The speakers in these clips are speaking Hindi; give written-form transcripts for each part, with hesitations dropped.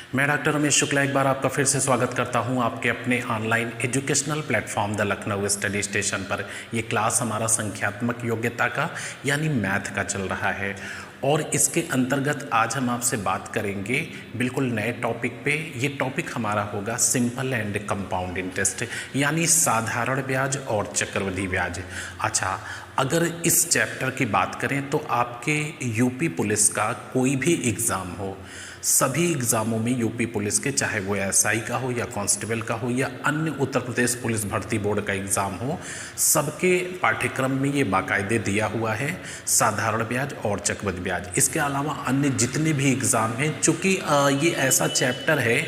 मैं डॉक्टर रमेश शुक्ला एक बार आपका फिर से स्वागत करता हूं आपके अपने online educational platform the Lucknow study station पर। ये क्लास हमारा संख्यात्मक योग्यता का यानी मैथ का चल रहा है और इसके अंतर्गत आज हम आपसे बात करेंगे बिल्कुल नए टॉपिक पे। ये टॉपिक हमारा होगा सिंपल एंड कंपाउंड इंटरेस्ट यानी साधारण ब्याज और चक्रवृद्धि ब्याज। अच्छा, अगर इस चैप्टर की बात करें तो आपके यूपी पुलिस का कोई भी एग्ज़ाम हो, सभी एग्ज़ामों में यूपी पुलिस के, चाहे वो एसआई का हो या कांस्टेबल का हो या अन्य उत्तर प्रदेश पुलिस भर्ती बोर्ड का एग्ज़ाम हो, सबके पाठ्यक्रम में ये बाकायदे दिया हुआ है साधारण ब्याज और चक्रवृद्धि ब्याज। इसके अलावा अन्य जितने भी एग्ज़ाम हैं, चूँकि ये ऐसा चैप्टर है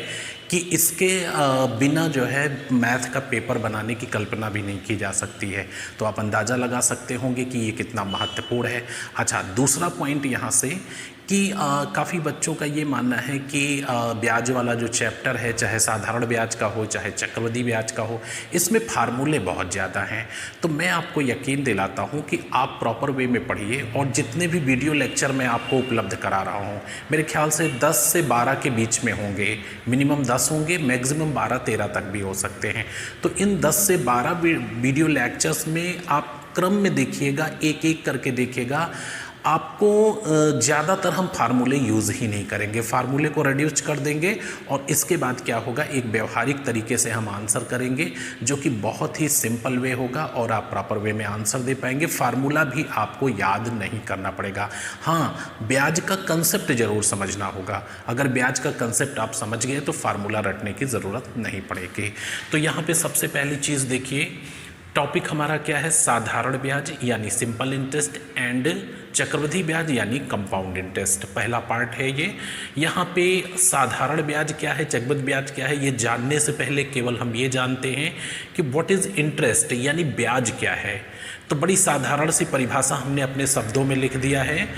कि इसके बिना जो है मैथ का पेपर बनाने की कल्पना भी नहीं की जा सकती है, तो आप अंदाज़ा लगा सकते होंगे कि ये कितना महत्वपूर्ण है। अच्छा, दूसरा पॉइंट यहाँ से कि काफ़ी बच्चों का ये मानना है कि ब्याज वाला जो चैप्टर है, चाहे साधारण ब्याज का हो चाहे चक्रवृद्धि ब्याज का हो, इसमें फार्मूले बहुत ज़्यादा हैं। तो मैं आपको यकीन दिलाता हूँ कि आप प्रॉपर वे में पढ़िए और जितने भी वीडियो लेक्चर मैं आपको उपलब्ध करा रहा हूँ, मेरे ख्याल से 10 से 12 के बीच में होंगे, मिनिमम 10 होंगे, मैक्सिमम 12-13 तक भी हो सकते हैं। तो इन 10 से 12 वीडियो लेक्चर्स में आप क्रम में देखिएगा, एक एक करके देखिएगा। आपको ज़्यादातर हम फार्मूले यूज़ ही नहीं करेंगे, फार्मूले को रिड्यूस कर देंगे और इसके बाद क्या होगा, एक व्यवहारिक तरीके से हम आंसर करेंगे जो कि बहुत ही सिंपल वे होगा और आप प्रॉपर वे में आंसर दे पाएंगे। फार्मूला भी आपको याद नहीं करना पड़ेगा। हाँ, ब्याज का कंसेप्ट ज़रूर समझना होगा। अगर ब्याज का कंसेप्ट आप समझ गए तो फार्मूला रटने की ज़रूरत नहीं पड़ेगी। तो यहाँ पर सबसे पहली चीज़ देखिए, टॉपिक हमारा क्या है, साधारण ब्याज यानी सिंपल इंटरेस्ट एंड चक्रवृद्धि ब्याज यानी कंपाउंड इंटरेस्ट। पहला पार्ट है ये। यहाँ पे साधारण ब्याज क्या है, चक्रवृद्धि ब्याज क्या है, ये जानने से पहले केवल हम ये जानते हैं कि व्हाट इज़ इंटरेस्ट यानी ब्याज क्या है। तो बड़ी साधारण सी परिभाषा हमने अपने शब्दों में लिख दिया है।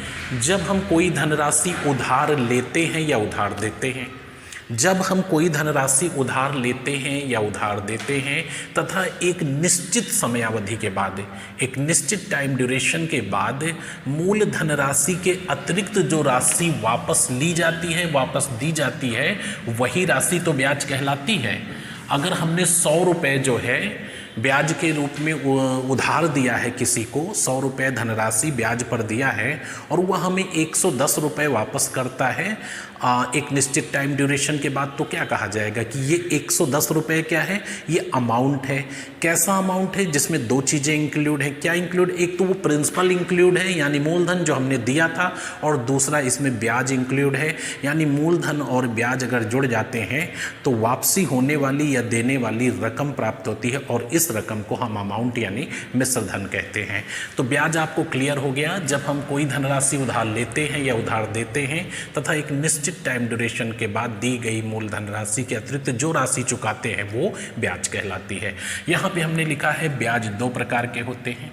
जब हम कोई धनराशि उधार लेते हैं या उधार देते हैं, जब हम कोई धनराशि उधार लेते हैं या उधार देते हैं तथा एक निश्चित समयावधि के बाद, एक निश्चित टाइम ड्यूरेशन के बाद मूल धनराशि के अतिरिक्त जो राशि वापस ली जाती है, वापस दी जाती है, वही राशि तो ब्याज कहलाती है। अगर हमने 100 रुपये जो है ब्याज के रूप में उधार दिया है, किसी को 100 रुपये धनराशि ब्याज पर दिया है और वह हमें 110 रुपये वापस करता है एक निश्चित टाइम ड्यूरेशन के बाद, तो क्या कहा जाएगा कि ये 110 रुपये क्या है, ये अमाउंट है। कैसा अमाउंट है, जिसमें दो चीज़ें इंक्लूड हैं। क्या इंक्लूड, एक तो वो प्रिंसिपल इंक्लूड है यानी मूलधन जो हमने दिया था, और दूसरा इसमें ब्याज इंक्लूड है यानी मूलधन और ब्याज अगर जुड़ जाते हैं तो वापसी होने वाली या देने वाली रकम प्राप्त होती है और इस रकम को हम अमाउंट यानी मिश्र धन कहते हैं। तो ब्याज आपको क्लियर हो गया। जब हम कोई धनराशि उधार लेते हैं या उधार देते हैं तथा एक निश्चित टाइम ड्यूरेशन के बाद दी गई मूलधन राशि के अतिरिक्त जो राशि चुकाते हैं वो ब्याज कहलाती है। यहाँ पे हमने लिखा है ब्याज 2 प्रकार के होते हैं।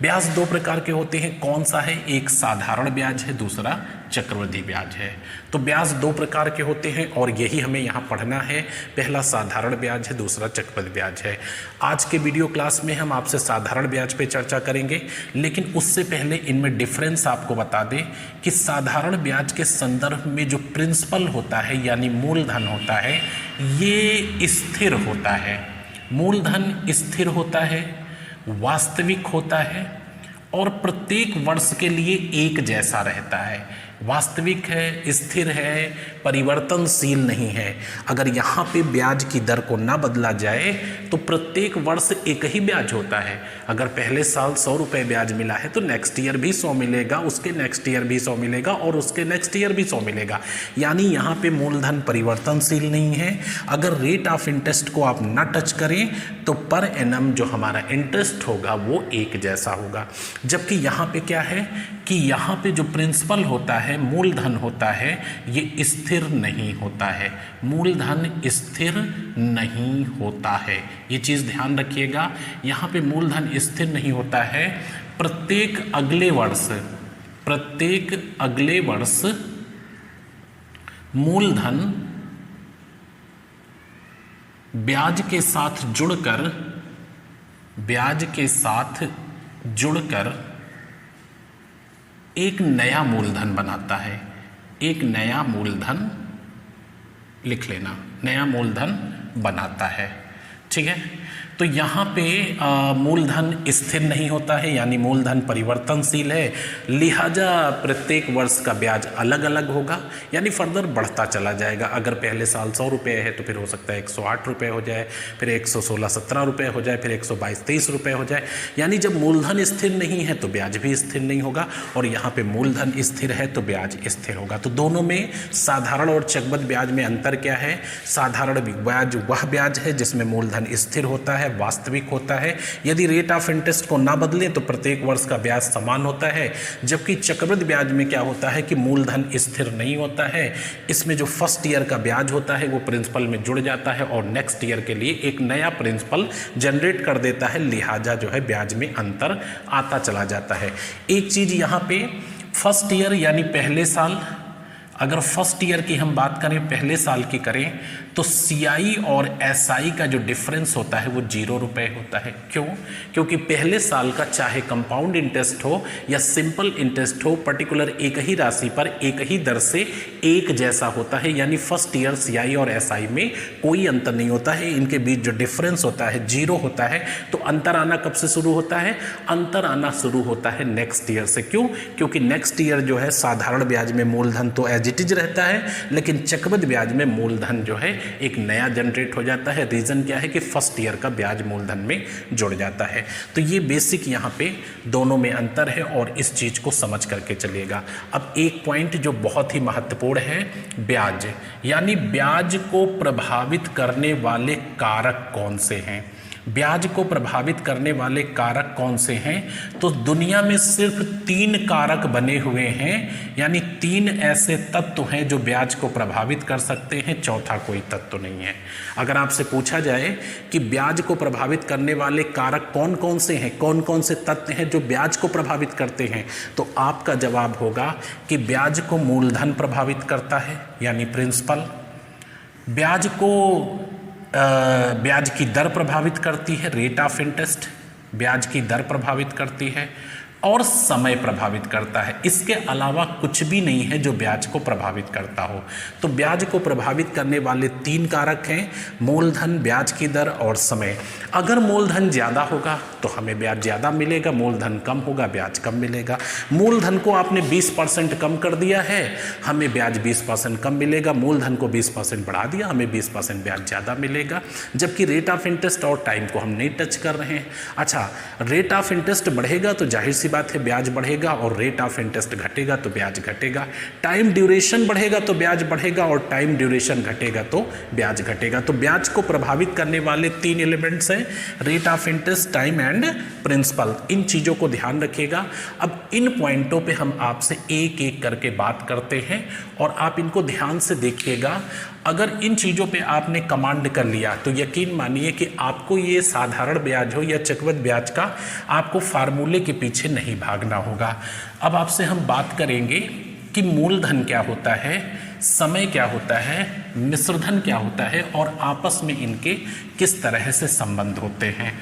ब्याज 2 प्रकार के होते हैं। कौन सा है, एक साधारण ब्याज है, दूसरा चक्रवृद्धि ब्याज है। तो ब्याज 2 प्रकार के होते हैं और यही हमें यहाँ पढ़ना है। पहला साधारण ब्याज है, दूसरा चक्रवृद्धि ब्याज है। आज के वीडियो क्लास में हम आपसे साधारण ब्याज पे चर्चा करेंगे, लेकिन उससे पहले इनमें डिफरेंस आपको बता दें कि साधारण ब्याज के संदर्भ में जो प्रिंसिपल होता है यानी मूलधन होता है, ये स्थिर होता है। मूलधन स्थिर होता है, वास्तविक होता है और प्रत्येक वर्ष के लिए एक जैसा रहता है। वास्तविक है, स्थिर है, परिवर्तनशील नहीं है। अगर यहाँ पे ब्याज की दर को ना बदला जाए तो प्रत्येक वर्ष एक ही ब्याज होता है। अगर पहले साल 100 रुपये ब्याज मिला है तो नेक्स्ट ईयर भी 100 मिलेगा, उसके नेक्स्ट ईयर भी 100 मिलेगा और उसके नेक्स्ट ईयर भी 100 मिलेगा। यानी यहाँ पे मूलधन परिवर्तनशील नहीं है। अगर रेट ऑफ इंटरेस्ट को आप ना टच करें तो पर एनम जो हमारा इंटरेस्ट होगा वो एक जैसा होगा। जबकि यहाँ पे क्या है कि यहाँ पे जो प्रिंसिपल होता है, मूलधन होता है, ये स्थिर नहीं होता है। मूलधन स्थिर नहीं होता है, ये चीज़ ध्यान रखिएगा। यहाँ पे मूलधन स्थिर नहीं होता है। प्रत्येक अगले वर्ष मूलधन ब्याज के साथ जुड़कर एक नया मूलधन बनाता है। एक नया मूलधन लिख लेना, नया मूलधन बनाता है। ठीक है, तो यहाँ पे मूलधन स्थिर नहीं होता है, यानी मूलधन परिवर्तनशील है, लिहाजा प्रत्येक वर्ष का ब्याज अलग अलग होगा, यानी फर्दर बढ़ता चला जाएगा। अगर पहले साल 100 रुपये है तो फिर हो सकता है 108 रुपये हो जाए, फिर 116-17 रुपये हो जाए, फिर 122-23 रुपये हो जाए। यानी जब मूलधन स्थिर नहीं है तो ब्याज भी स्थिर नहीं होगा, और यहाँ पे मूलधन स्थिर है तो ब्याज स्थिर होगा। तो दोनों में साधारण और चकबद्ध ब्याज में अंतर क्या है? साधारण ब्याज वह ब्याज है जिसमें मूलधन स्थिर होता है, वास्तविक होता है। यदि रेट ऑफ इंटरेस्ट को ना बदले तो प्रत्येक वर्ष का ब्याज समान होता है। जबकि चक्रवृद्धि ब्याज में क्या होता है कि मूलधन स्थिर नहीं होता है, इसमें जो फर्स्ट ईयर का ब्याज होता है वो प्रिंसिपल में जुड़ जाता है और नेक्स्ट ईयर के लिए एक नया प्रिंसिपल जनरेट कर देता है, लिहाजा जो है ब्याज में अंतर आता चला जाता है। एक चीज यहाँ पे फर्स्ट ईयर यानी पहले साल, अगर फर्स्ट ईयर की हम बात करें, पहले साल की करें, तो सीआई और एसआई का जो डिफरेंस होता है वो 0 रुपये होता है। क्यों? क्योंकि पहले साल का चाहे कंपाउंड इंटरेस्ट हो या सिंपल इंटरेस्ट हो, पर्टिकुलर एक ही राशि पर एक ही दर से एक जैसा होता है, यानी फर्स्ट ईयर सीआई और एसआई में कोई अंतर नहीं होता है। इनके बीच जो डिफरेंस होता है 0 होता है। तो अंतर आना कब से शुरू होता है? अंतर आना शुरू होता है नेक्स्ट ईयर से। क्यों? क्योंकि नेक्स्ट ईयर जो है साधारण ब्याज में मूलधन तो एज इट इज रहता है, लेकिन चक्रवृद्धि ब्याज में मूलधन जो है एक नया जनरेट हो जाता है। रीजन क्या है कि फर्स्ट ईयर का ब्याज मूलधन में जुड़ जाता है। तो ये बेसिक यहाँ पे दोनों में अंतर है और इस चीज को समझ करके चलिएगा। अब एक पॉइंट जो बहुत ही महत्वपूर्ण है, ब्याज, यानी ब्याज को प्रभावित करने वाले कारक कौन से हैं? ब्याज को प्रभावित करने वाले कारक कौन से हैं? तो दुनिया में सिर्फ 3 कारक बने हुए हैं, यानी 3 ऐसे तत्व हैं जो ब्याज को प्रभावित कर सकते हैं, चौथा कोई तत्व नहीं है। अगर आपसे पूछा जाए कि ब्याज को प्रभावित करने वाले कारक कौन कौन से हैं, कौन कौन से तत्व हैं जो ब्याज को प्रभावित करते हैं, तो आपका जवाब होगा कि ब्याज को मूलधन प्रभावित करता है, यानी प्रिंसिपल। ब्याज को ब्याज की दर प्रभावित करती है, रेट ऑफ इंटरेस्ट ब्याज की दर प्रभावित करती है, और समय प्रभावित करता है। इसके अलावा कुछ भी नहीं है जो ब्याज को प्रभावित करता हो। तो ब्याज को प्रभावित करने वाले 3 कारक हैं, मूलधन, ब्याज की दर और समय। अगर मूलधन ज़्यादा होगा तो हमें ब्याज ज़्यादा मिलेगा, मूलधन कम होगा ब्याज कम मिलेगा। मूलधन को आपने 20% कम कर दिया है, हमें ब्याज 20% कम मिलेगा। मूलधन को 20% बढ़ा दिया, हमें 20% ब्याज ज़्यादा मिलेगा। जबकि रेट ऑफ इंटरेस्ट और टाइम को हम नहीं टच कर रहे हैं। अच्छा, रेट ऑफ इंटरेस्ट बढ़ेगा तो जाहिर सी बात है ब्याज बढ़ेगा, और रेट ऑफ इंटरेस्ट घटेगा तो ब्याज घटेगा। टाइम ड्यूरेशन बढ़ेगा तो ब्याज बढ़ेगा, और टाइम ड्यूरेशन घटेगा तो ब्याज घटेगा। तो ब्याज को प्रभावित करने वाले 3 एलिमेंट्स हैं, rate of interest, time and principal. इन चीज़ों को ध्यान रखिएगा। अब इन पॉइंटों पे हम आपसे एक एक करके बात करते हैं और आप इनको ध्यान से देखिएगा। अगर इन चीज़ों पे आपने कमांड कर लिया तो यकीन मानिए कि आपको ये साधारण ब्याज हो या चक्रवृद्धि ब्याज का, आपको फार्मूले के पीछे नहीं भागना होगा। अब आपसे हम बात करेंगे कि मूलधन क्या होता है, समय क्या होता है, मिश्रधन क्या होता है, और आपस में इनके किस तरह से संबंध होते हैं।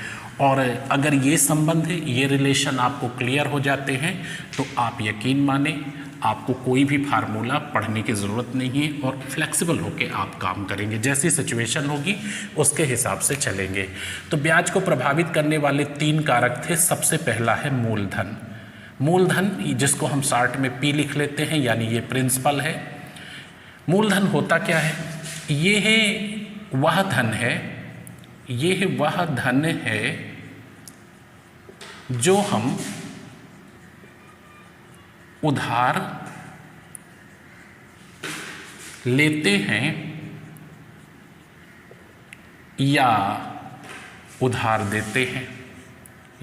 और अगर ये संबंध, ये रिलेशन आपको क्लियर हो जाते हैं तो आप यकीन माने आपको कोई भी फार्मूला पढ़ने की ज़रूरत नहीं है और फ्लेक्सिबल होके आप काम करेंगे। जैसी सिचुएशन होगी उसके हिसाब से चलेंगे। तो ब्याज को प्रभावित करने वाले 3 कारक थे। सबसे पहला है मूलधन। मूलधन जिसको हम शॉर्ट में P लिख लेते हैं, यानी ये प्रिंसिपल है। मूलधन होता क्या है? ये है वह धन है, ये है वह धन है जो हम उधार लेते हैं या उधार देते हैं,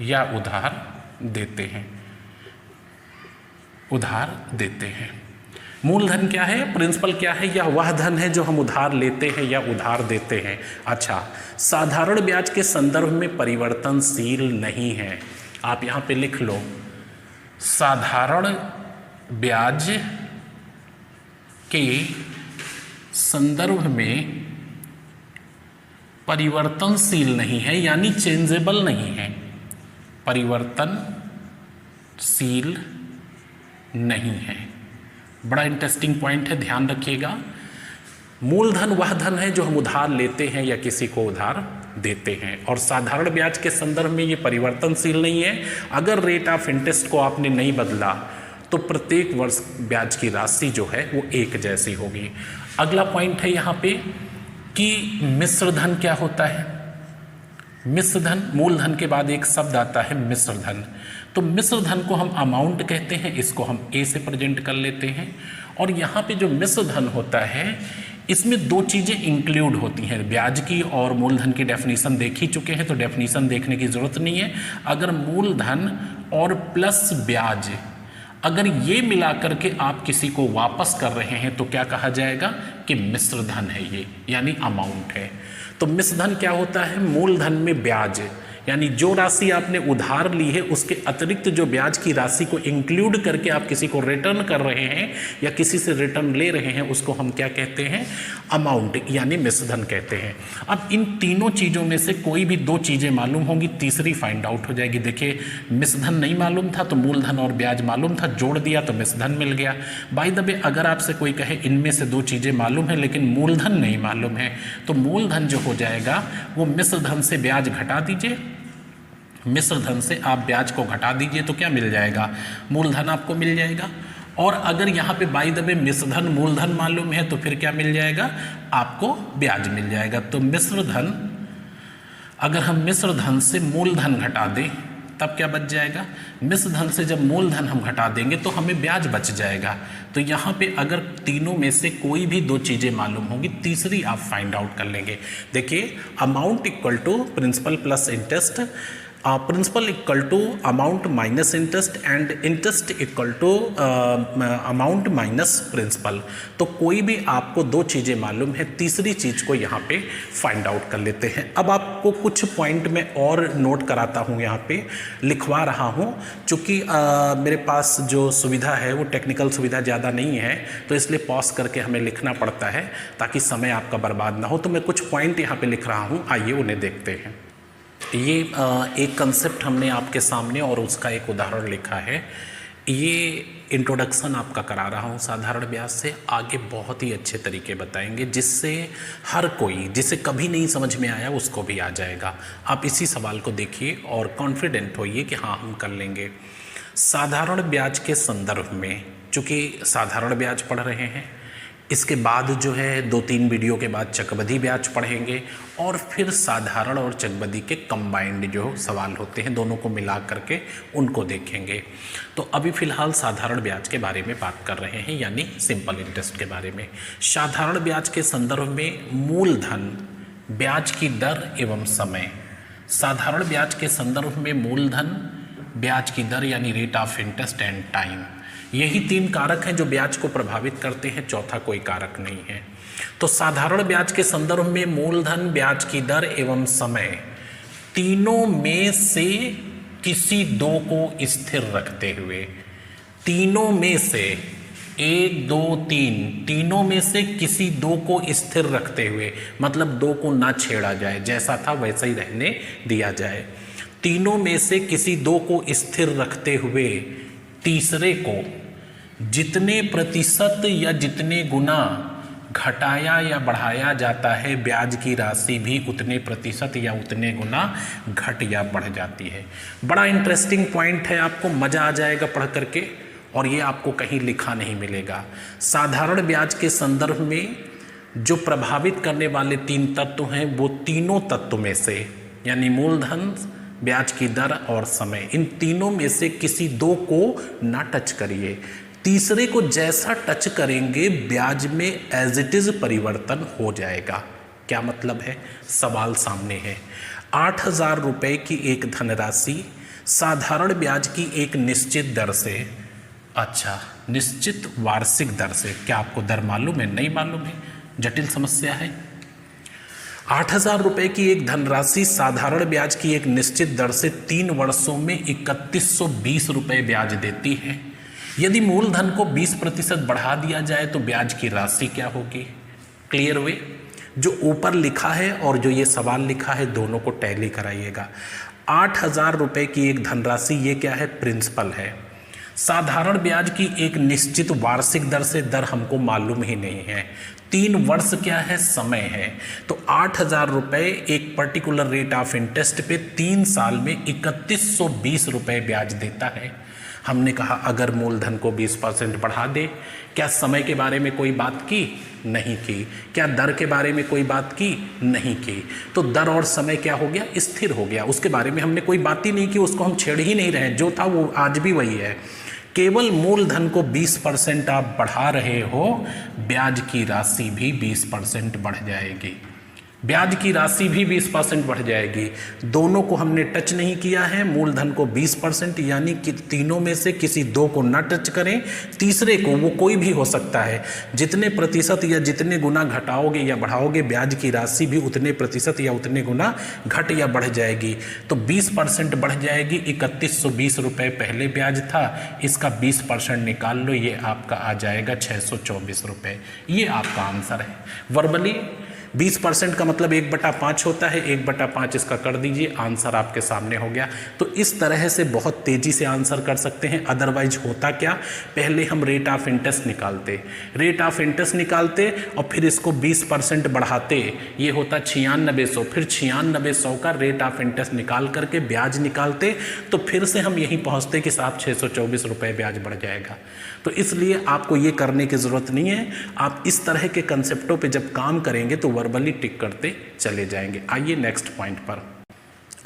या उधार देते हैं, उधार देते हैं। मूलधन क्या है, प्रिंसिपल क्या है? यह वह धन है जो हम उधार लेते हैं या उधार देते हैं। अच्छा, साधारण ब्याज के संदर्भ में परिवर्तनशील नहीं है। आप यहाँ पे लिख लो, साधारण ब्याज के संदर्भ में परिवर्तनशील नहीं है, यानी चेंजेबल नहीं है, परिवर्तनशील नहीं है। बड़ा इंटरेस्टिंग पॉइंट है, ध्यान रखिएगा। मूलधन वह धन है जो हम उधार लेते हैं या किसी को उधार देते हैं, और साधारण ब्याज के संदर्भ में ये परिवर्तनशील नहीं है। अगर रेट ऑफ इंटरेस्ट को आपने नहीं बदला तो प्रत्येक वर्ष ब्याज की राशि जो है वो एक जैसी होगी। अगला पॉइंट है यहाँ पे कि मिश्र धन क्या होता है। मिश्र धन, मूलधन के बाद एक शब्द आता है मिश्र धन। तो मिश्र धन को हम अमाउंट कहते हैं, इसको हम ए से प्रेजेंट कर लेते हैं। और यहाँ पे जो मिश्र धन होता है इसमें दो चीज़ें इंक्लूड होती हैं। ब्याज की और मूलधन की डेफिनेशन देख ही चुके हैं, तो डेफिनेशन देखने की ज़रूरत नहीं है। अगर मूलधन और प्लस ब्याज अगर ये मिला करके आप किसी को वापस कर रहे हैं तो क्या कहा जाएगा कि मिश्र धन है ये, यानी अमाउंट है। तो मिश्र धन क्या होता है, मूलधन में ब्याज यानी जो राशि आपने उधार ली है उसके अतिरिक्त जो ब्याज की राशि को इंक्लूड करके आप किसी को रिटर्न कर रहे हैं या किसी से रिटर्न ले रहे हैं, उसको हम क्या कहते हैं, अमाउंट यानी मिश्र धन कहते हैं। अब इन तीनों चीज़ों में से कोई भी दो चीज़ें मालूम होंगी, तीसरी फाइंड आउट हो जाएगी। देखिए मिश्र धन नहीं मालूम था तो मूलधन और ब्याज मालूम था, जोड़ दिया तो मिश्र धन मिल गया। बाय द वे अगर आपसे कोई कहे इनमें से दो चीज़ें मालूम है लेकिन मूलधन नहीं मालूम है, तो मूलधन जो हो जाएगा वो मिश्र धन से ब्याज घटा दीजिए, मिश्र धन से आप ब्याज को घटा दीजिए तो क्या मिल जाएगा, मूलधन आपको मिल जाएगा। और अगर यहाँ पे बाय द वे मिश्र धन मूलधन मालूम है तो फिर क्या मिल जाएगा, आपको ब्याज मिल जाएगा। तो मिश्र धन, अगर हम मिश्र धन से मूलधन घटा दें तब क्या बच जाएगा, मिश्र धन से जब मूलधन हम घटा देंगे तो हमें ब्याज बच जाएगा। तो यहाँ पे अगर तीनों में से कोई भी दो चीज़ें मालूम होगी, तीसरी आप फाइंड आउट कर लेंगे। देखिए amount equal to principal plus interest, principal equal to amount minus interest and interest equal to amount minus principal. तो कोई भी आपको दो चीज़ें मालूम है, तीसरी चीज़ को यहाँ पे फाइंड आउट कर लेते हैं। अब आपको कुछ पॉइंट में और नोट कराता हूँ, यहाँ पे लिखवा रहा हूँ, चूँकि मेरे पास जो सुविधा है वो टेक्निकल सुविधा ज़्यादा नहीं है तो इसलिए पॉज करके हमें लिखना पड़ता है ताकि समय आपका बर्बाद ना हो। तो मैं कुछ पॉइंट यहाँ पे लिख रहा हूँ, आइए उन्हें देखते हैं। ये एक कंसेप्ट हमने आपके सामने और उसका एक उदाहरण लिखा है। ये इंट्रोडक्शन आपका करा रहा हूँ साधारण ब्याज से, आगे बहुत ही अच्छे तरीके बताएंगे जिससे हर कोई जिसे कभी नहीं समझ में आया उसको भी आ जाएगा। आप इसी सवाल को देखिए और कॉन्फिडेंट होइए कि हाँ हम कर लेंगे। साधारण ब्याज के संदर्भ में, चूँकि साधारण ब्याज पढ़ रहे हैं, इसके बाद जो है 2-3 वीडियो के बाद चक्रवृद्धि ब्याज पढ़ेंगे और फिर साधारण और चक्रवृद्धि के कंबाइंड जो सवाल होते हैं दोनों को मिला करके उनको देखेंगे। तो अभी फ़िलहाल साधारण ब्याज के बारे में बात कर रहे हैं, यानी सिंपल इंटरेस्ट के बारे में। साधारण ब्याज के संदर्भ में मूलधन, ब्याज की दर एवं समय। साधारण ब्याज के संदर्भ में मूलधन, ब्याज की दर यानी rate of interest and time, यही 3 कारक हैं जो ब्याज को प्रभावित करते हैं, चौथा कोई कारक नहीं है। तो साधारण ब्याज के संदर्भ में मूलधन, ब्याज की दर एवं समय, तीनों में से किसी दो को स्थिर रखते हुए, तीनों में से 1, 2, 3, तीनों में से किसी दो को स्थिर रखते हुए, मतलब दो को ना छेड़ा जाए, जैसा था वैसा ही रहने दिया जाए। तीनों में से किसी दो को स्थिर रखते हुए तीसरे को जितने प्रतिशत या जितने गुना घटाया या बढ़ाया जाता है, ब्याज की राशि भी उतने प्रतिशत या उतने गुना घट या बढ़ जाती है। बड़ा इंटरेस्टिंग पॉइंट है, आपको मज़ा आ जाएगा पढ़ करके, और ये आपको कहीं लिखा नहीं मिलेगा। साधारण ब्याज के संदर्भ में जो प्रभावित करने वाले 3 तत्व हैं वो तीनों तत्व में से, यानी मूलधन, ब्याज की दर और समय, इन तीनों में से किसी दो को ना टच करिए। तीसरे को जैसा टच करेंगे ब्याज में एज इट इज़ परिवर्तन हो जाएगा। क्या मतलब है, सवाल सामने है। 8,000 रुपये की एक धनराशि साधारण ब्याज की एक निश्चित दर से, अच्छा निश्चित वार्षिक दर से, क्या आपको दर मालूम है, नहीं मालूम है, जटिल समस्या है। 8,000 रुपये की एक धनराशि साधारण ब्याज की एक निश्चित दर से 3 वर्षों में 3120 रुपये ब्याज देती है। यदि मूलधन को 20% बढ़ा दिया जाए तो ब्याज की राशि क्या होगी। क्लियर हुए, जो ऊपर लिखा है और जो ये सवाल लिखा है दोनों को टैली कराइएगा। 8,000 रुपये की एक धनराशि, ये क्या है, प्रिंसिपल है। साधारण ब्याज की एक निश्चित वार्षिक दर से दर हमको मालूम ही नहीं है। 3 वर्ष क्या है, समय है। तो 8,000 रुपये एक पर्टिकुलर रेट ऑफ इंटरेस्ट पे 3 साल में 3120 रुपये ब्याज देता है। हमने कहा अगर मूलधन को 20% बढ़ा दे, क्या समय के बारे में कोई बात की? नहीं की। क्या दर के बारे में कोई बात की? नहीं की। तो दर और समय क्या हो गया, स्थिर हो गया, उसके बारे में हमने कोई बात ही नहीं की, उसको हम छेड़ ही नहीं रहे, जो था वो आज भी वही है। केवल मूलधन को 20% आप बढ़ा रहे हो, ब्याज की राशि भी 20% बढ़ जाएगी, ब्याज की राशि भी 20% बढ़ जाएगी। दोनों को हमने टच नहीं किया है, मूलधन को 20%, यानी कि तीनों में से किसी 2 को न टच करें, तीसरे को, वो कोई भी हो सकता है, जितने प्रतिशत या जितने गुना घटाओगे या बढ़ाओगे, ब्याज की राशि भी उतने प्रतिशत या उतने गुना घट या बढ़ जाएगी। तो 20% बढ़ जाएगी। 3120 रुपये पहले ब्याज था, इसका 20% निकाल लो, ये आपका आ जाएगा 624 रुपये। ये आपका आंसर है। वर्बली 20% का मतलब 1/5 होता है, 1/5 इसका कर दीजिए, आंसर आपके सामने हो गया। तो इस तरह से बहुत तेज़ी से आंसर कर सकते हैं। अदरवाइज होता क्या, पहले हम रेट ऑफ इंटरेस्ट निकालते, रेट ऑफ इंटरेस्ट निकालते और फिर इसको 20% बढ़ाते, ये होता 9600, फिर 9600 का रेट ऑफ इंटरेस्ट निकाल करके ब्याज निकालते, तो फिर से हम यहीं पहुँचते कि साहब 624 रुपये ब्याज बढ़ जाएगा। तो इसलिए आपको ये करने की ज़रूरत नहीं है। आप इस तरह के कंसेप्टों पे जब काम करेंगे तो वर्बली टिक करते चले जाएंगे। आइए नेक्स्ट पॉइंट पर।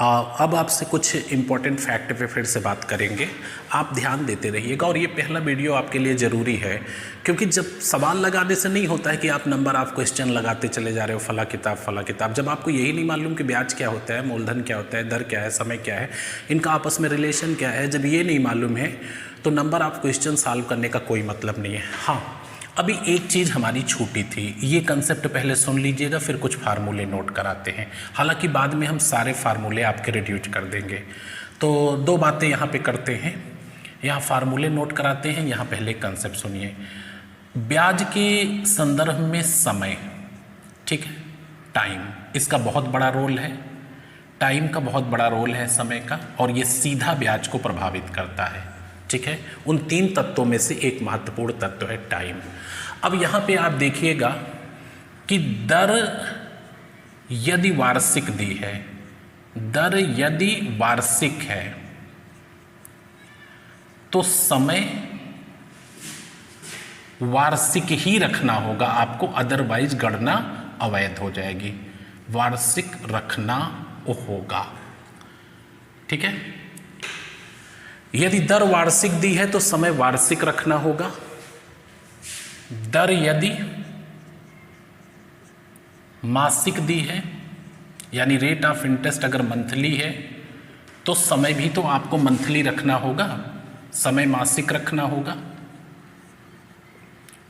अब आपसे कुछ इम्पोर्टेंट फैक्ट पे फिर से बात करेंगे, आप ध्यान देते रहिएगा। और ये पहला वीडियो आपके लिए ज़रूरी है, क्योंकि जब सवाल लगाने से नहीं होता है कि आप नंबर ऑफ क्वेश्चन लगाते चले जा रहे हो, फला किताब। जब आपको यही नहीं मालूम कि ब्याज क्या होता है, मूलधन क्या होता है, दर क्या है, समय क्या है, इनका आपस में रिलेशन क्या है, जब ये नहीं मालूम है तो नंबर ऑफ क्वेश्चन सॉल्व करने का कोई मतलब नहीं है। हाँ, अभी एक चीज़ हमारी छूटी थी, ये कंसेप्ट पहले सुन लीजिएगा, फिर कुछ फार्मूले नोट कराते हैं। हालांकि बाद में हम सारे फार्मूले आपके रिड्यूस कर देंगे। तो 2 बातें यहाँ पे करते हैं, यहाँ फार्मूले नोट कराते हैं, यहाँ पहले कंसेप्ट सुनिए। ब्याज के संदर्भ में समय, ठीक है, टाइम, इसका बहुत बड़ा रोल है, टाइम का बहुत बड़ा रोल है समय का, और ये सीधा ब्याज को प्रभावित करता है, ठीक है। उन 3 तत्वों में से एक महत्वपूर्ण तत्व है टाइम। अब यहाँ पे आप देखिएगा कि दर यदि वार्षिक दी है, दर यदि वार्षिक है, तो समय वार्षिक ही रखना होगा आपको, अदरवाइज गणना अवैध हो जाएगी। वार्षिक रखना होगा, ठीक है। यदि दर वार्षिक दी है तो समय वार्षिक रखना होगा। दर यदि मासिक दी है, यानी रेट ऑफ इंटरेस्ट अगर मंथली है, तो समय भी तो आपको मंथली रखना होगा, समय मासिक रखना होगा,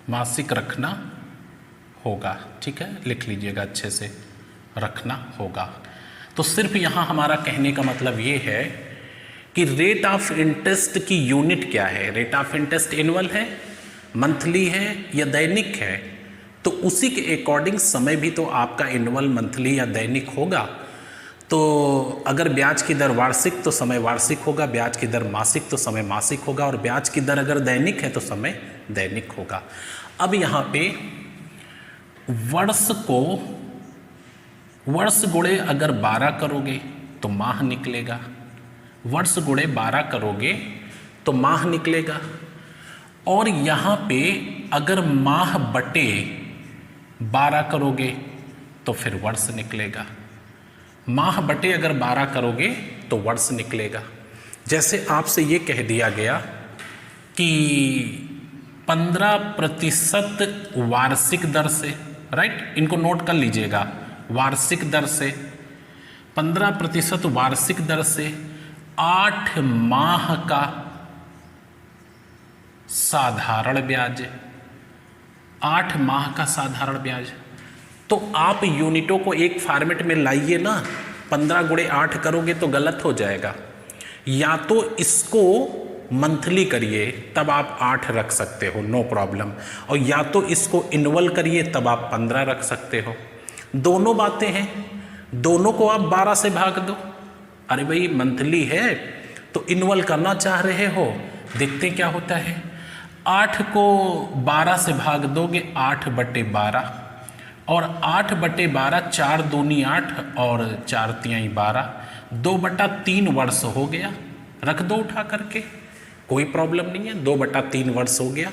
मासिक रखना होगा, ठीक है, लिख लीजिएगा अच्छे से, रखना होगा। तो सिर्फ यहाँ हमारा कहने का मतलब ये है कि रेट ऑफ इंटरेस्ट की यूनिट क्या है। रेट ऑफ इंटरेस्ट एनुअल है, मंथली है या दैनिक है, तो उसी के अकॉर्डिंग समय भी तो आपका एनुअल, मंथली या दैनिक होगा। तो अगर ब्याज की दर वार्षिक तो समय वार्षिक होगा, ब्याज की दर मासिक तो समय मासिक होगा, और ब्याज की दर अगर दैनिक है तो समय दैनिक होगा। अब यहाँ पे वर्ष को, वर्ष गुणे अगर 12 करोगे तो माह निकलेगा, वर्ष गुणे 12 करोगे तो माह निकलेगा, और यहाँ पे अगर माह बटे 12 करोगे तो फिर वर्ष निकलेगा। माह बटे अगर 12 करोगे तो वर्ष निकलेगा। जैसे आपसे ये कह दिया गया कि 15% वार्षिक दर से, राइट, इनको नोट कर लीजिएगा, वार्षिक दर से 15% वार्षिक दर से 8 माह का साधारण ब्याज, 8 माह का साधारण ब्याज। तो आप यूनिटों को एक फॉर्मेट में लाइए ना, 15 गुणे 8 करोगे तो गलत हो जाएगा। या तो इसको मंथली करिए तब आप 8 रख सकते हो, नो प्रॉब्लम, और या तो इसको इनवल करिए तब आप 15 रख सकते हो। दोनों बातें हैं, दोनों को आप 12 से भाग दो। अरे भाई मंथली है तो इनवल करना चाह रहे हो देखते हैं क्या होता है। 8 को 12 से भाग दोगे 8/12 और 8/12 4 दूनी 8 और 4 तिहाई 12, 2/3 वर्ष हो गया। रख दो उठा करके, कोई प्रॉब्लम नहीं है, 2/3 वर्ष हो गया।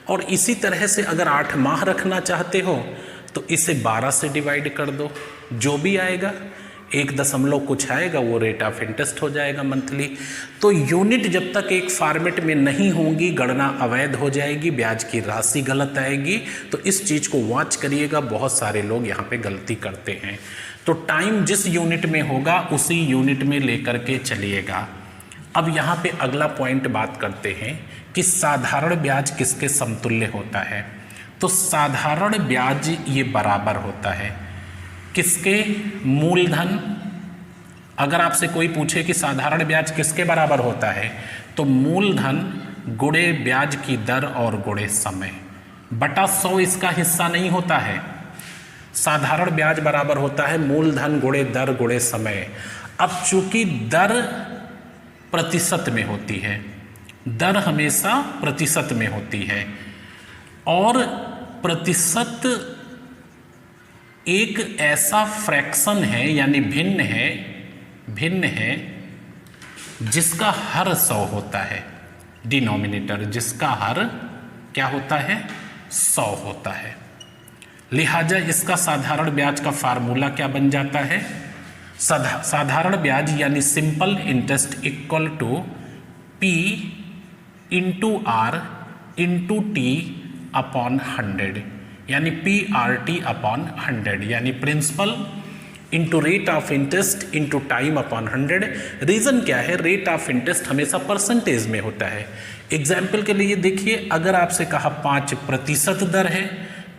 और इसी तरह से अगर 8 माह रखना चाहते हो तो इसे 12 से डिवाइड कर दो, जो भी आएगा 1 कुछ आएगा वो रेट ऑफ इंटरेस्ट हो जाएगा मंथली। तो यूनिट जब तक एक फॉर्मेट में नहीं होंगी गणना अवैध हो जाएगी, ब्याज की राशि गलत आएगी। तो इस चीज़ को वॉच करिएगा, बहुत सारे लोग यहाँ पे गलती करते हैं। तो टाइम जिस यूनिट में होगा उसी यूनिट में लेकर के चलिएगा। अब यहाँ पे अगला पॉइंट बात करते हैं कि साधारण ब्याज किसके समतुल्य होता है। तो साधारण ब्याज ये बराबर होता है किसके, मूलधन। अगर आपसे कोई पूछे कि साधारण ब्याज किसके बराबर होता है तो मूलधन गुणे ब्याज की दर और गुणे समय बटा 100 इसका हिस्सा नहीं होता है। साधारण ब्याज बराबर होता है मूलधन गुणे दर गुणे समय। अब चूंकि दर प्रतिशत में होती है, दर हमेशा प्रतिशत में होती है और प्रतिशत एक ऐसा फ्रैक्शन है यानी भिन्न है जिसका हर 100 होता है। डिनोमिनेटर जिसका हर क्या होता है, 100 होता है। लिहाजा इसका साधारण ब्याज का फार्मूला क्या बन जाता है, साधारण ब्याज यानी simple interest equal to P into R into T upon 100 यानी PRT अपॉन 100 यानी principal into rate of interest into time upon 100। Reason क्या है, रेट ऑफ इंटरेस्ट हमेशा परसेंटेज में होता है। एग्जाम्पल के लिए देखिए, अगर आपसे कहा 5% दर है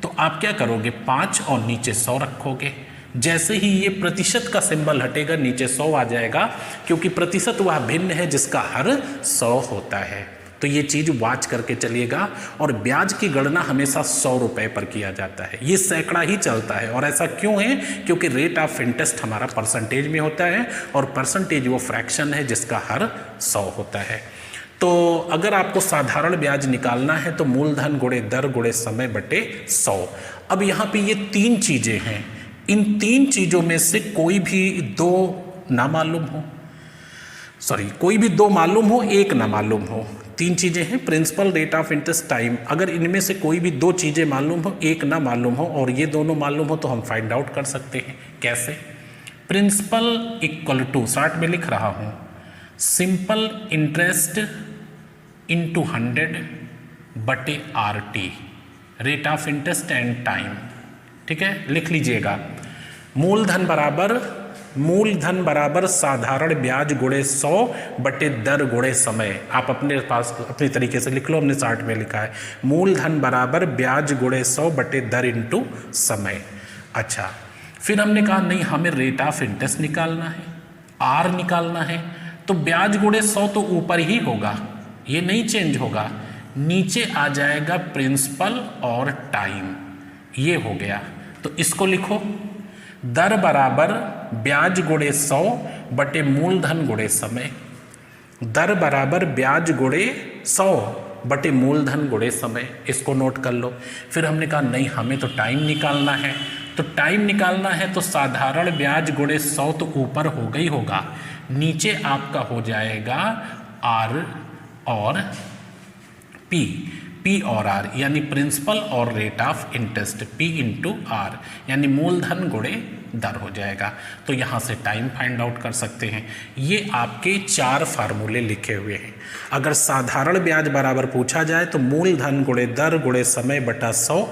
तो आप क्या करोगे, 5 और नीचे 100 रखोगे। जैसे ही ये प्रतिशत का सिंबल हटेगा नीचे 100 आ जाएगा, क्योंकि प्रतिशत वह भिन्न है जिसका हर 100 होता है। तो ये चीज़ वाच करके चलिएगा। और ब्याज की गणना हमेशा 100 रुपये पर किया जाता है, ये सैकड़ा ही चलता है। और ऐसा क्यों है, क्योंकि रेट ऑफ इंटरेस्ट हमारा परसेंटेज में होता है और परसेंटेज वो फ्रैक्शन है जिसका हर 100 होता है। तो अगर आपको साधारण ब्याज निकालना है तो मूलधन गुणे दर गुणे समय बटे 100। अब यहाँ पे ये 3 चीज़ें हैं, इन 3 चीज़ों में से कोई भी 2 ना मालूम हो, कोई भी 2 मालूम हो, 1 ना मालूम हो। 3 चीज़ें हैं, principal, rate of interest, time. अगर इनमें से कोई भी 2 चीज़ें मालूम हो, 1 ना मालूम हो और ये दोनों मालूम हो तो हम फाइंड आउट कर सकते हैं। कैसे, प्रिंसिपल इक्वल टू, शॉर्ट में लिख रहा हूँ, सिंपल इंटरेस्ट इंटू 100 बटे RT, rate of interest and time. ठीक है, लिख लीजिएगा। मूलधन बराबर साधारण ब्याज गुणे 100 बटे दर गुणे समय। आप अपने पास अपनी तरीके से लिख लो, हमने चार्ट में लिखा है मूलधन बराबर ब्याज गुणे 100 बटे दर इंटू समय। अच्छा, फिर हमने कहा नहीं, हमें रेट ऑफ इंटरेस्ट निकालना है, R निकालना है, तो ब्याज गुणे 100 तो ऊपर ही होगा, ये नहीं चेंज होगा। नीचे आ जाएगा प्रिंसिपल और टाइम, ये हो गया। तो इसको लिखो, दर बराबर ब्याज गुणे 100 बटे मूलधन गुणे समय। दर बराबर ब्याज गुणे 100 बटे मूलधन गुणे समय, इसको नोट कर लो। फिर हमने कहा नहीं, हमें तो टाइम निकालना है, तो टाइम निकालना है तो साधारण ब्याज गुणे 100 तो ऊपर होगा ही होगा, नीचे आपका हो जाएगा R और P और R यानी प्रिंसिपल और rate of interest, P into R यानी मूलधन गुणे दर हो जाएगा। तो यहाँ से टाइम फाइंड आउट कर सकते हैं। ये आपके 4 फार्मूले लिखे हुए हैं। अगर साधारण ब्याज बराबर पूछा जाए तो मूलधन गुणे दर गुणे समय बटा 100,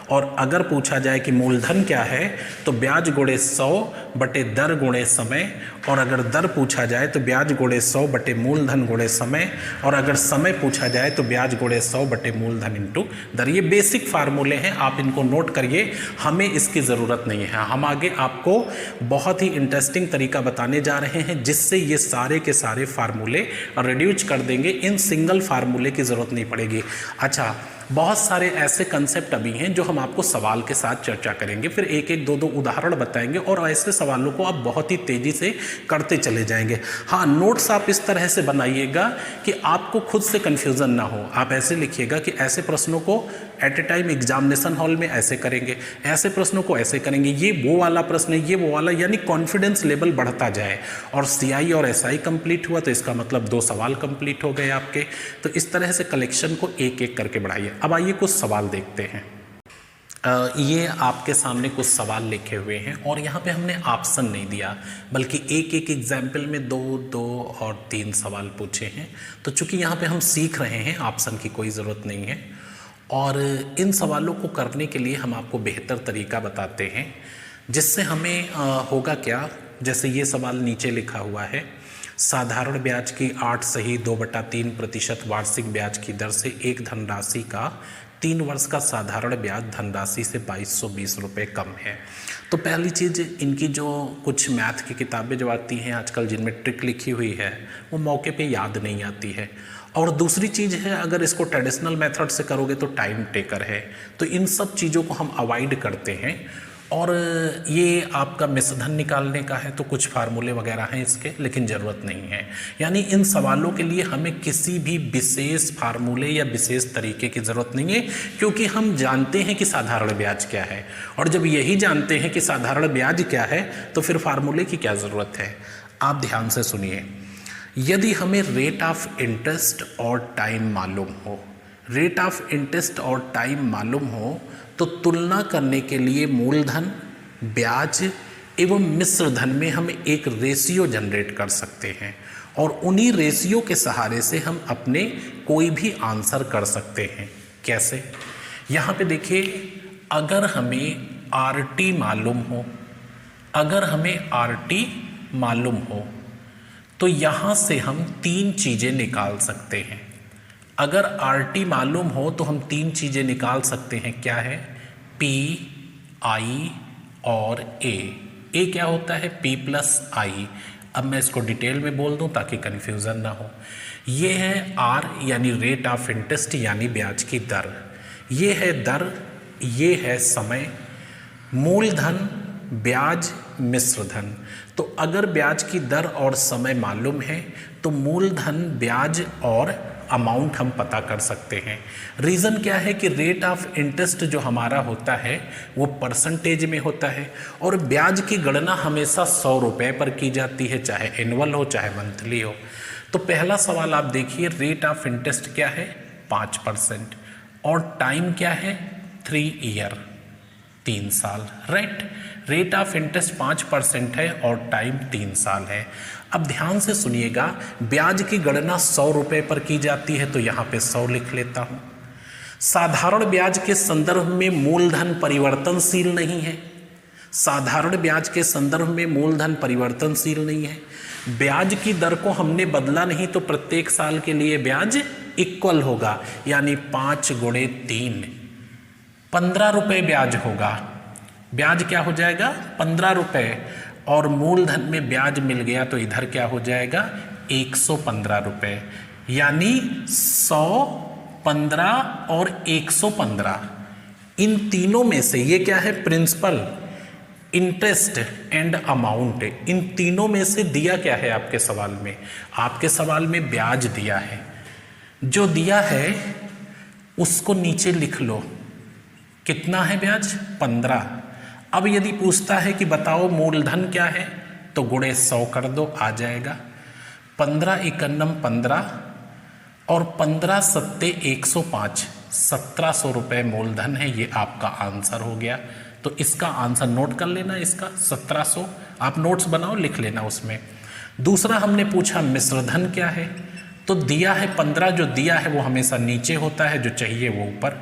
और अगर पूछा जाए कि मूलधन क्या है तो ब्याज गुणे 100 बटे दर गुणे समय, और अगर दर पूछा जाए तो ब्याज गुणे 100 बटे मूलधन गुणे समय, और अगर समय पूछा जाए तो ब्याज गुणे 100 बटे मूलधन इंटू दर। ये बेसिक फार्मूले हैं, आप इनको नोट करिए, हमें इसकी ज़रूरत नहीं है। हम आगे आपको आपको बहुत ही इंटरेस्टिंग तरीका बताने जा रहे हैं जिससे ये सारे के सारे फार्मूले रिड्यूस कर देंगे। इन सिंगल फार्मूले की ज़रूरत नहीं पड़ेगी। अच्छा, बहुत सारे ऐसे कंसेप्ट अभी हैं जो हम आपको सवाल के साथ चर्चा करेंगे, फिर एक एक दो दो उदाहरण बताएंगे और ऐसे सवालों को आप बहुत ही तेज़ी से करते चले जाएंगे। हाँ, नोट्स आप इस तरह से बनाइएगा कि आपको खुद से कन्फ्यूज़न ना हो। आप ऐसे लिखिएगा कि ऐसे प्रश्नों को at a time examination hall में ऐसे करेंगे, ऐसे प्रश्नों को ऐसे करेंगे, ये वो वाला प्रश्न है, ये वो वाला, यानी कॉन्फिडेंस लेवल बढ़ता जाए। और सीआई और एसआई कंप्लीट हुआ तो इसका मतलब 2 सवाल कंप्लीट हो गए आपके। तो इस तरह से कलेक्शन को एक एक करके बढ़ाइए। अब आइए कुछ सवाल देखते हैं। ये आपके सामने कुछ सवाल लिखे हुए हैं और यहाँ पे हमने ऑप्शन नहीं दिया, बल्कि एक एक एग्जाम्पल में 2 2 और 3 सवाल पूछे हैं। तो चूंकि यहाँ पे हम सीख रहे हैं, ऑप्शन की कोई ज़रूरत नहीं है। और इन सवालों को करने के लिए हम आपको बेहतर तरीका बताते हैं, जिससे हमें होगा क्या। जैसे ये सवाल नीचे लिखा हुआ है, साधारण ब्याज की 8 सही 2/3% वार्षिक ब्याज की दर से एक धनराशि का 3 वर्ष का साधारण ब्याज धनराशि से 2220 रुपये कम है। तो पहली चीज़, इनकी जो कुछ मैथ की किताबें जो आती हैं आजकल जिनमें ट्रिक लिखी हुई है वो मौके पे याद नहीं आती है। और दूसरी चीज़ है, अगर इसको ट्रेडिशनल मेथड से करोगे तो टाइम टेकर है। तो इन सब चीज़ों को हम अवॉइड करते हैं। और ये आपका मिश्रधन निकालने का है तो कुछ फार्मूले वगैरह हैं इसके, लेकिन ज़रूरत नहीं है। यानी इन सवालों के लिए हमें किसी भी विशेष फार्मूले या विशेष तरीके की ज़रूरत नहीं है, क्योंकि हम जानते हैं कि साधारण ब्याज क्या है। और जब यही जानते हैं कि साधारण ब्याज क्या है तो फिर फार्मूले की क्या ज़रूरत है। आप ध्यान से सुनिए, यदि हमें रेट ऑफ इंटरेस्ट और टाइम मालूम हो, रेट ऑफ इंटरेस्ट और टाइम मालूम हो तो तुलना करने के लिए मूलधन, ब्याज एवं मिश्रधन में हम एक रेशियो जनरेट कर सकते हैं और उन्हीं रेशियो के सहारे से हम अपने कोई भी आंसर कर सकते हैं। कैसे? यहाँ पे देखिए, अगर हमें आरटी मालूम हो, अगर हमें आरटी मालूम हो तो यहाँ से हम 3 चीज़ें निकाल सकते हैं। अगर आरटी मालूम हो तो हम 3 चीज़ें निकाल सकते हैं। क्या है? पी, आई और ए। ए क्या होता है? पी प्लस आई। अब मैं इसको डिटेल में बोल दूं ताकि कन्फ्यूज़न ना हो। ये है आर यानी रेट ऑफ इंटरेस्ट यानी ब्याज की दर, ये है दर, ये है समय, मूलधन, ब्याज, मिश्रधन। तो अगर ब्याज की दर और समय मालूम है तो मूलधन, ब्याज और अमाउंट हम पता कर सकते हैं। रीज़न क्या है कि रेट ऑफ इंटरेस्ट जो हमारा होता है वो परसेंटेज में होता है और ब्याज की गणना हमेशा 100 रुपये पर की जाती है, चाहे एनुअल हो चाहे मंथली हो। तो पहला सवाल आप देखिए, रेट ऑफ इंटरेस्ट क्या है? 5% और टाइम क्या है? 3 ईयर, 3 साल। राइट, रेट ऑफ इंटरेस्ट 5% है और टाइम 3 साल है। अब ध्यान से सुनिएगा, ब्याज की गणना 100 रुपये पर की जाती है तो यहाँ पे 100 लिख लेता हूँ। साधारण ब्याज के संदर्भ में मूलधन परिवर्तनशील नहीं है, साधारण ब्याज के संदर्भ में मूलधन परिवर्तनशील नहीं है। ब्याज की दर को हमने बदला नहीं तो प्रत्येक साल के लिए ब्याज इक्वल होगा, यानी 5 × 3 15 रुपये ब्याज होगा। ब्याज क्या हो जाएगा? 15 रुपये। और मूलधन में ब्याज मिल गया तो इधर क्या हो जाएगा? 115 रुपये। यानी 100, 15 और 115, इन तीनों में से ये क्या है? Principal, interest and amount. इन तीनों में से दिया क्या है आपके सवाल में? आपके सवाल में ब्याज दिया है। जो दिया है उसको नीचे लिख लो। कितना है ब्याज? 15। अब यदि पूछता है कि बताओ मूलधन क्या है तो गुणे 100 कर दो, आ जाएगा 15 × 1 = 15 और 15 × 7 = 105, 1700 रुपये मूलधन है। ये आपका आंसर हो गया। तो इसका आंसर नोट कर लेना, इसका 1700। आप नोट्स बनाओ, लिख लेना उसमें। दूसरा हमने पूछा मिश्रधन क्या है, तो दिया है 15। जो दिया है वो हमेशा नीचे होता है, जो चाहिए वो ऊपर।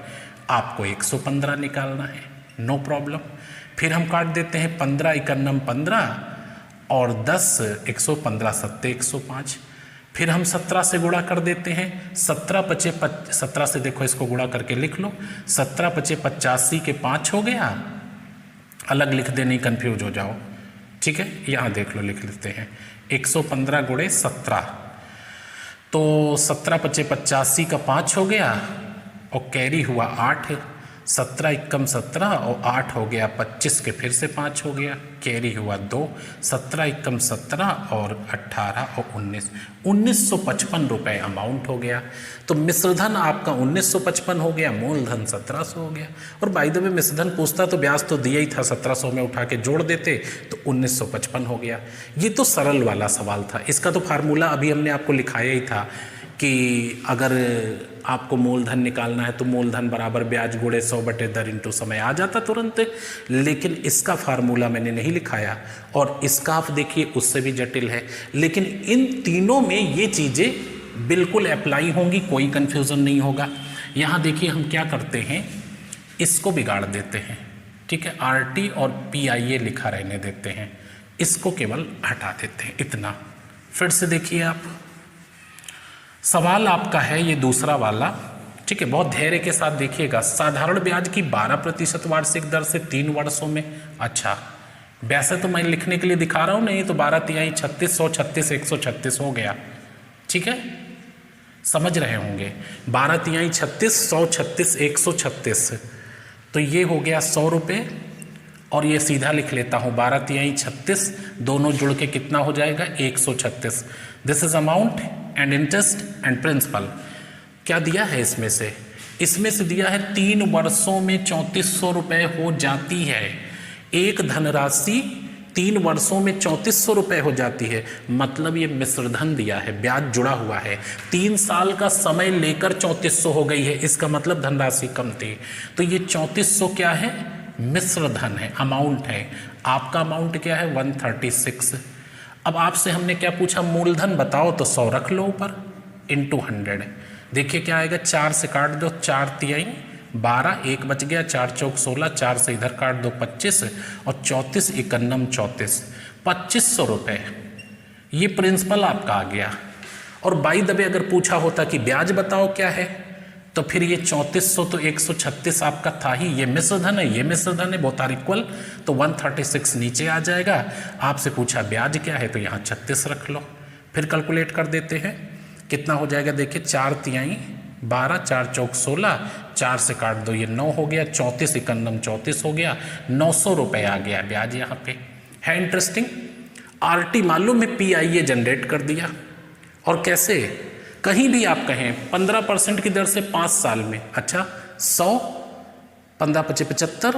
आपको 115 निकालना है, नो प्रॉब्लम। फिर हम काट देते हैं 15 × 1 = 15 और 10 115 7 105। फिर हम 17 से गुणा कर देते हैं। 17 से देखो, इसको गुणा करके लिख लो। 17 × 5 = 85 के 5 हो गया अलग लिख दे, नहीं कंफ्यूज हो जाओ, ठीक है। यहाँ देख लो, लिख लेते हैं 115 गुणे 17, तो 17 पचे 85 का 5 हो गया और कैरी हुआ 8, 17 एकम 17 और 8 हो गया 25 के फिर से 5 हो गया, कैरी हुआ 2, 17 एकम 17 और 18 और 19, 1955 रुपये अमाउंट हो गया। तो मिश्रधन आपका 1955 हो गया, मूलधन 1700 हो गया। और बाय द वे मिश्रधन पूछता तो ब्याज तो दिया ही था, 1700 में उठा के जोड़ देते तो 1955 हो गया। ये तो सरल वाला सवाल था। इसका तो फार्मूला अभी हमने आपको लिखाया ही था कि अगर आपको मूलधन निकालना है तो मूलधन बराबर ब्याज गुणे 100/10 इंटू समय आ जाता तुरंत। लेकिन इसका फार्मूला मैंने नहीं लिखाया, और इसका आप देखिए उससे भी जटिल है। लेकिन इन तीनों में ये चीज़ें बिल्कुल अप्लाई होंगी, कोई कन्फ्यूज़न नहीं होगा। यहाँ देखिए हम क्या करते हैं, इसको बिगाड़ देते हैं, ठीक है। RT और PIA लिखा रहने देते हैं, इसको केवल हटा देते हैं, इतना। फिर से देखिए आप, सवाल आपका है ये दूसरा वाला, ठीक है। बहुत धैर्य के साथ देखिएगा। साधारण ब्याज की 12% वार्षिक दर से 3 वर्षों में। अच्छा, वैसे तो मैं लिखने के लिए दिखा रहा हूँ, नहीं तो 12 तिहाई 36, 136, 136 हो गया, ठीक है। समझ रहे होंगे, 12 तिहाई 36, 136, 136, तो ये हो गया 100 रुपये। और ये सीधा लिख लेता हूँ, 12 तिहाई 36, दोनों जुड़ के कितना हो जाएगा 136। This is amount and interest and principal. क्या दिया है इसमें से? इसमें से दिया है 3 वर्षों में 3400 रुपये हो जाती है। एक धनराशि 3 वर्षों में 3400 रुपये हो जाती है, मतलब ये मिश्रधन दिया है, ब्याज जुड़ा हुआ है। 3 साल का समय लेकर 3400 हो गई है, इसका मतलब धनराशि कम थी। तो ये 3400 क्या है? मिश्रधन है, अमाउंट है। आपका अमाउंट क्या है? 136। अब आपसे हमने क्या पूछा? मूलधन बताओ, तो 100 रख लो ऊपर, इंटू 100। देखिए क्या आएगा, 4 से काट दो, 4 तिहाई 12, 1 बच गया, 4 चौक 16, 4 से इधर काट दो 25 और 34 इकन्नम 34, 2500 रुपये। ये प्रिंसिपल आपका आ गया। और बाई द वे अगर पूछा होता कि ब्याज बताओ क्या है, तो फिर ये 3400 तो 136 आपका था ही, ये मिश्रधन है, ये मिश्रधन है, बोथ आर इक्वल, तो 136 नीचे आ जाएगा। आपसे पूछा ब्याज क्या है, तो यहाँ 36 रख लो। फिर कैलकुलेट कर देते हैं, कितना हो जाएगा। देखिए 4 तिहाई 12, 4 चौक 16, 4 से काट दो, ये 9 हो गया, 34 इकन्नम 34 हो गया, 900 रुपये आ गया ब्याज यहाँ पे। है इंटरेस्टिंग। RT मालूम है, PIA जनरेट कर दिया। और कैसे? कहीं भी आप कहें 15% की दर से 5 साल में। अच्छा, 100, 15 पचे 75,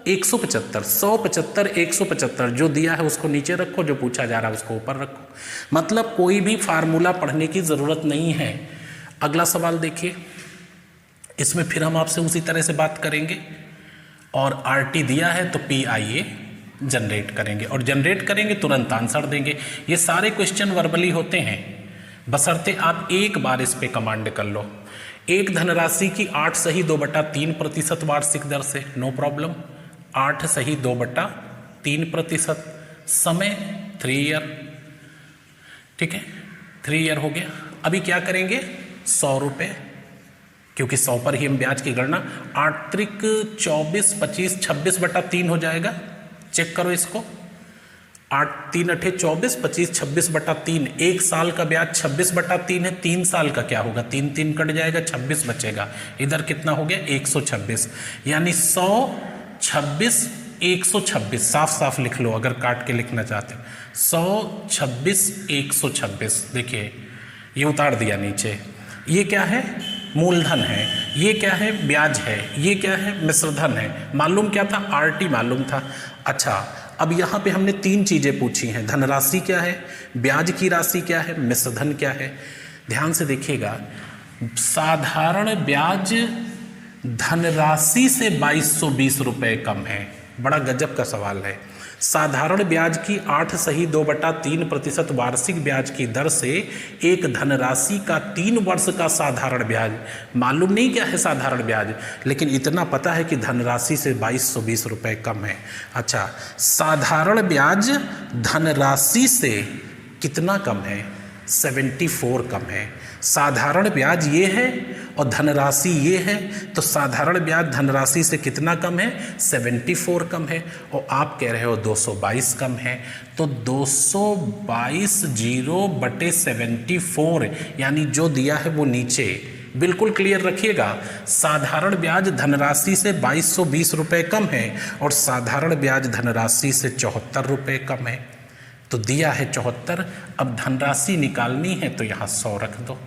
175, 175, 175, जो दिया है उसको नीचे रखो, जो पूछा जा रहा है उसको ऊपर रखो। मतलब कोई भी फार्मूला पढ़ने की ज़रूरत नहीं है। अगला सवाल देखिए, इसमें फिर हम आपसे उसी तरह से बात करेंगे। और RT दिया है तो PIA जनरेट करेंगे, और जनरेट करेंगे तुरंत आंसर देंगे। ये सारे क्वेश्चन वर्बली होते हैं, बशर्ते आप एक बार इस पे कमांड कर लो। एक धनराशि की 8 सही 2/3% वार्षिक दर से, नो प्रॉब्लम। 8 सही 2/3%, समय 3 ईयर, ठीक है, 3 ईयर हो गया। अभी क्या करेंगे? 100 रुपये, क्योंकि 100 पर ही हम ब्याज की गणना। 8 त्रिक 24, 25, 26/3 हो जाएगा। चेक करो इसको, 8 3 अठे 24, 25, 26/3। 1 साल का ब्याज 26/3 है। 3 साल का क्या होगा? 3 3 कट जाएगा, 26 बचेगा। इधर कितना हो गया? 126, यानी 100, 26, 126। साफ साफ लिख लो अगर काट के लिखना चाहते हो। 100, 26, 126। देखिए ये उतार दिया नीचे। ये क्या है? मूलधन है। ये क्या है? ब्याज है। ये क्या है? मिश्रधन है। मालूम क्या था? RT मालूम था। अच्छा, अब यहाँ पे हमने 3 चीज़ें पूछी हैं। धनराशि क्या है, ब्याज की राशि क्या है, मिश्रधन क्या है। ध्यान से देखिएगा, साधारण ब्याज धनराशि से 2220 रुपये कम है। बड़ा गजब का सवाल है। साधारण ब्याज की 8 सही 2/3% वार्षिक ब्याज की दर से एक धनराशि का 3 वर्ष का साधारण ब्याज। मालूम नहीं क्या है साधारण ब्याज, लेकिन इतना पता है कि धनराशि से 2220 रुपये कम है। अच्छा, साधारण ब्याज धनराशि से कितना कम है? 74 कम है। साधारण ब्याज ये है और धनराशि ये है, तो साधारण ब्याज धनराशि से कितना कम है? 74 कम है, और आप कह रहे हो 222 कम है, तो 222 0/74 यानी जो दिया है वो नीचे बिल्कुल क्लियर रखिएगा। साधारण ब्याज धनराशि से 2220 रुपये कम है और साधारण ब्याज धनराशि से 74 रुपये कम है। तो दिया है 74, अब धनराशि निकालनी है तो यहाँ 100 रख दो।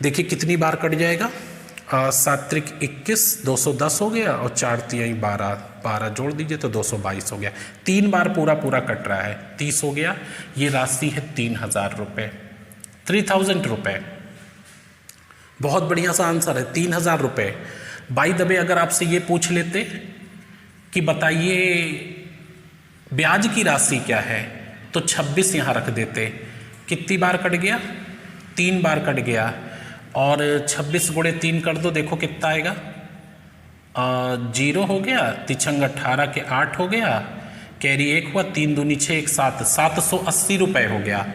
देखिए कितनी बार कट जाएगा, 7 त्रिक 21, 210 हो गया, और 4 तिहाई 12, 12 जोड़ दीजिए तो 222 हो गया। 3 बार पूरा कट रहा है, 30 हो गया। ये राशि है 3000 रुपये, 3000 रुपये। बहुत बढ़िया सा आंसर है, 3000 रुपये। बाय द वे अगर आपसे ये पूछ लेते कि बताइए ब्याज की राशि क्या है, तो 26 यहाँ रख देते। कितनी बार कट गया? 3 बार कट गया, और 26 गुणे 3 कर दो, देखो कितना आएगा, 0 हो गया, तिछंग 18 के 8 हो गया, कैरी 1 हुआ, 3 दूनी 6, 1 7, 780 रुपये हो गया।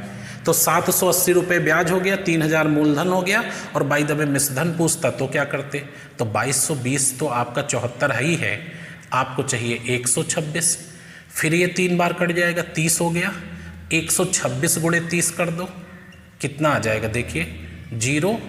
तो 780 रुपये ब्याज हो गया, 3000 मूलधन हो गया, और बाई द वे मिश्रधन पूछता तो क्या करते? तो 2220 तो आपका 74 है ही है, आपको चाहिए 126, फिर ये 3 बार कट जाएगा, 30 हो गया, 126 गुणे 30 कर दो, कितना आ जाएगा? देखिए 0,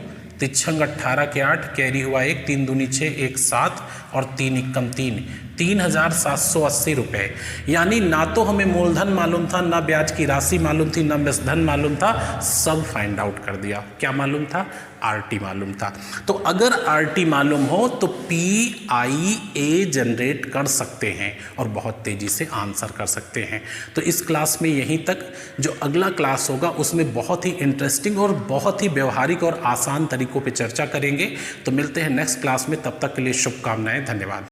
तिछंग 18 के 8, कैरी हुआ 1, 3 दूनी 6, 1 7, और 3 एकम 3, 3780 रुपये। यानी ना तो हमें मूलधन मालूम था, ना ब्याज की राशि मालूम थी, ना मिश्रधन मालूम था, सब फाइंड आउट कर दिया। क्या मालूम था? आरटी मालूम था। तो अगर आरटी मालूम हो तो PIA जनरेट कर सकते हैं और बहुत तेजी से आंसर कर सकते हैं। तो इस क्लास में यहीं तक। जो अगला क्लास होगा उसमें बहुत ही इंटरेस्टिंग और बहुत ही व्यवहारिक और आसान तरीकों पे चर्चा करेंगे। तो मिलते हैं नेक्स्ट क्लास में, तब तक के लिए शुभकामनाएं, धन्यवाद।